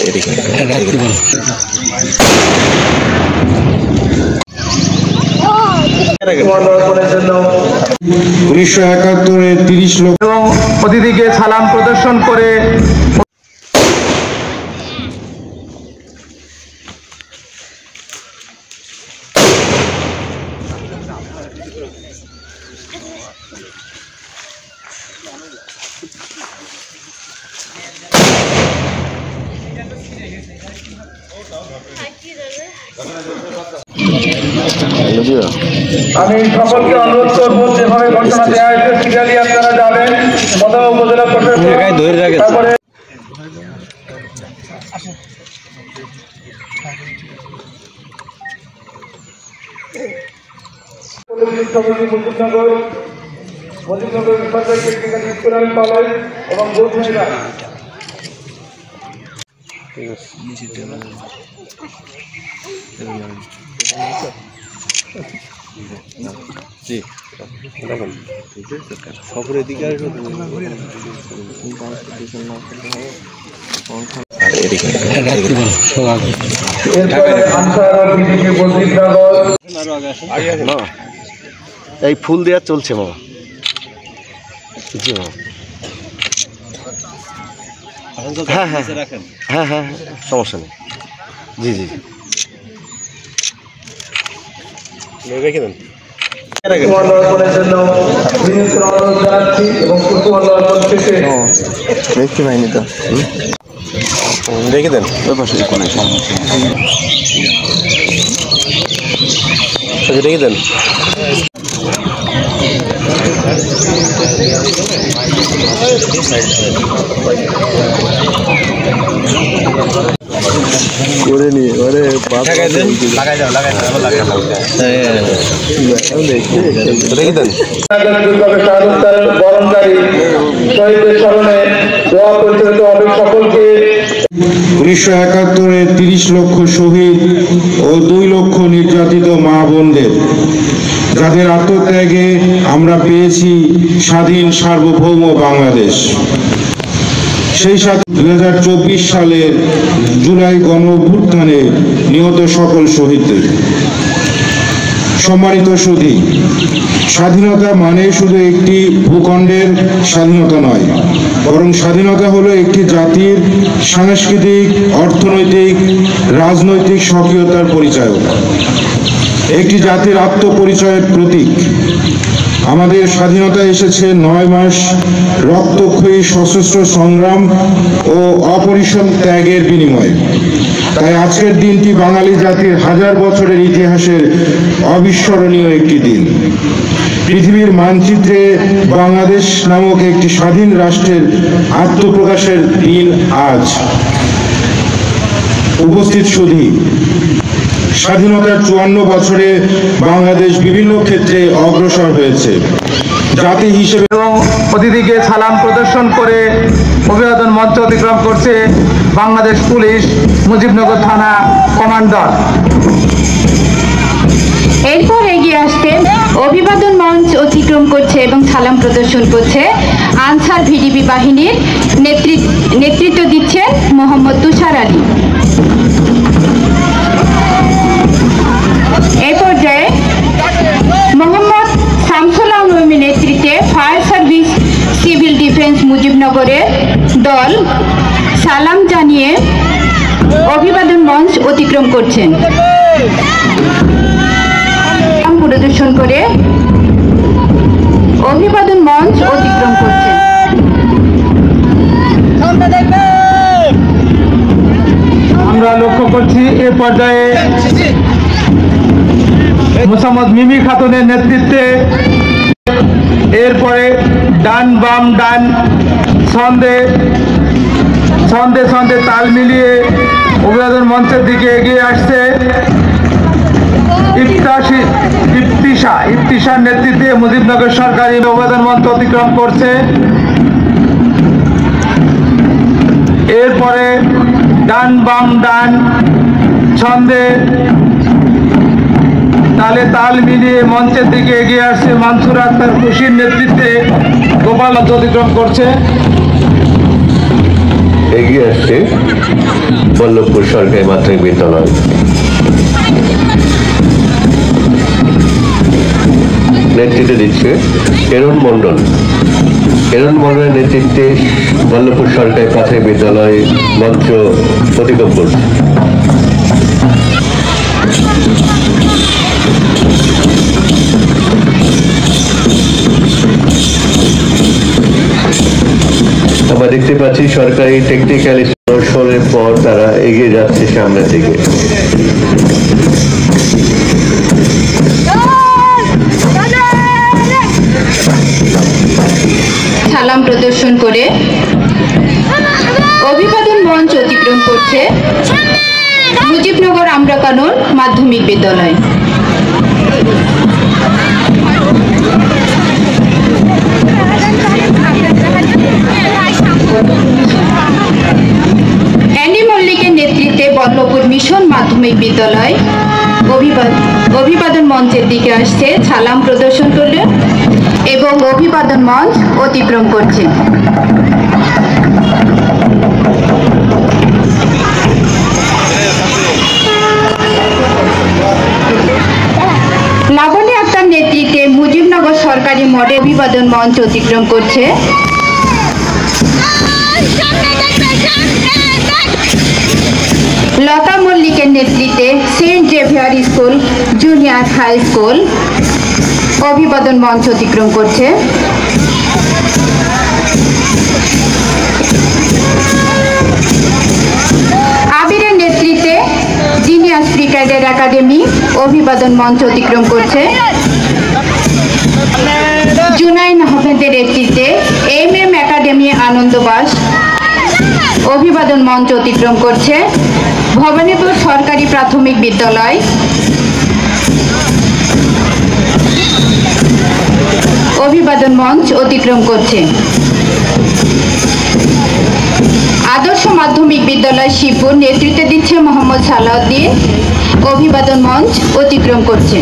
1971 30 লক্ষ এবং অতিথিকে সালাম প্রদর্শন করে আমি সকলকে অনুরোধ করবো যেভাবে ঘোষণা দেওয়া হয়েছে সিরিয়ালি আপনারা যাবেন প্রথম উপজেলা তারপরে মুজিবনগর সরকারি টেকনিক্যাল স্কুল অ্যান্ড কলেজ এবং গৌরীরা সফরের দিকে এই ফুল দেওয়া চলছে মামা জি মামা হ্যাঁ হ্যাঁ হ্যাঁ হ্যাঁ সমস্যা নেই জি জি রেখে দেন দেখতে পাইনি তো রেখে দেন ওই পাশে কোনো সমস্যা রেখে দেন করে নিয়ে এবারে বরণকারী শহীদদের স্মরণে দোয়া পরিচালিত হবে সকলকে। 1971 30 লক্ষ শহীদ ও 2 লক্ষ নির্যাতিত মা বোনদের, যাদের আত্মত্যাগে আমরা পেয়েছি স্বাধীন সার্বভৌম বাংলাদেশ। সেই সাথে 2024 সালের জুলাই গণ অভ্যুত্থানে নিহত সকল শহীদদের। সম্মানিত সুধী, স্বাধীনতা মানে শুধু একটি ভূখণ্ডের স্বাধীনতা নয়, বরং স্বাধীনতা হলো একটি জাতির সাংস্কৃতিক, অর্থনৈতিক, রাজনৈতিক স্বকীয়তার পরিচায়ক, একটি জাতির আত্মপরিচয়ের প্রতীক। আমাদের স্বাধীনতা এসেছে 9 মাস রক্তক্ষয়ী সশস্ত্র সংগ্রাম ও অপরিসীম ত্যাগের বিনিময়ে। তাই আজকের দিনটি বাঙালি জাতির হাজার বছরের ইতিহাসের অবিস্মরণীয় একটি দিন। পৃথিবীর মানচিত্রে বাংলাদেশ নামক একটি স্বাধীন রাষ্ট্রের আত্মপ্রকাশের দিন আজ। উপস্থিত সুধী, স্বাধীনতার 54 বছরে বাংলাদেশ বিভিন্ন ক্ষেত্রে অগ্রসর হয়েছে। জাতি হিসেবে এবং অতিথিকে সালাম প্রদর্শন করে অভিবাদন মঞ্চ অতিক্রম করছে বাংলাদেশ পুলিশ মুজিবনগর থানা কমান্ডার। এরপর এগিয়ে আসতে অভিবাদন মঞ্চ অতিক্রম করছে এবং সালাম প্রদর্শন করছে আনসার ভিডিপি বাহিনীর নেতৃত্ব দিচ্ছেন মোহাম্মদ তুষার আলী। এই পর্যায়ে মোহাম্মদ শামসুল আলমের নেতৃত্বে ফায়ার সার্ভিস সিভিল ডিফেন্স মুজিবনগরের দল সালাম জানিয়ে অভিবাদন মঞ্চ অতিক্রম করছেন। পরিদর্শন করে অভিবাদন মঞ্চ অতিক্রম করছেন। আমরা লক্ষ্য করছি এ পর্যায়ে মোসাম্মদ মিমি খাতুনের নেতৃত্বে, এরপরে ডান বাম ডান ছন্দে ছন্দে ছন্দে তাল মিলিয়ে অভিবাদন মঞ্চের দিকে এগিয়ে আসছে ইফতিসার নেতৃত্বে মুজিবনগর সরকারি অভিবাদন মঞ্চ অতিক্রম করছে। এরপরে ডান বাম ডান ছন্দে তালে তাল মিলিয়ে মঞ্চের দিকে এগিয়ে আসছে মানসুর আক্তার খুশির নেতৃত্বে গোপাল অতিক্রম করছে। এগিয়ে আসছে বল্লভপুর সরকারি মাধ্যমিক বিদ্যালয়। নেতৃত্বে দিচ্ছে কেরণ মণ্ডল। কেরণ মণ্ডলের নেতৃত্বে বল্লভপুর সরকারি প্রাথমিক বিদ্যালয় মঞ্চ অতিক্রম করছে। আমরা দেখতে পাচ্ছি সরকারি টেকনিক্যাল স্কুলের পর তারা এগিয়ে যাচ্ছে সামনের দিকে। সালাম প্রদর্শন করে অভিবাদন মঞ্চ অতিক্রম করছে মুজিবনগর আমরাকানন মাধ্যমিক বিদ্যালয়। অ্যান্ডি মল্লিকের নেতৃত্বে বল্লভপুর মিশন মাধ্যমিক বিদ্যালয় অভিবাদন মঞ্চের দিকে আসছে, সালাম প্রদর্শন করলে এবং অভিবাদন মঞ্চ অতিক্রম করছে। লাবণী আক্তার নেতৃত্বে মুজিবনগর সরকারি মডেল অভিবাদন মঞ্চ অতিক্রম করছে। লতা মল্লিকের নেতৃত্বে Saint Xavier school junior high school অভিবাদন মঞ্চ অতিক্রম করছে। আবিরের নেতৃত্বে জিনিয়াস প্রি ক্যাডেট একাডেমি অভিবাদন মঞ্চ অতিক্রম করছে। জুনাইন আহমেদের নেতৃত্বে MM একাডেমি আনন্দবাস অভিবাদন মঞ্চ অতিক্রম করছে। ভবানীপুর সরকারি প্রাথমিক বিদ্যালয় অভিবাদন মঞ্চ অতিক্রম করছে। আদর্শ মাধ্যমিক বিদ্যালয় শিবপুর নেতৃত্বে দিচ্ছে মোহাম্মদ সালাউদ্দিন অভিবাদন মঞ্চ অতিক্রম করছে।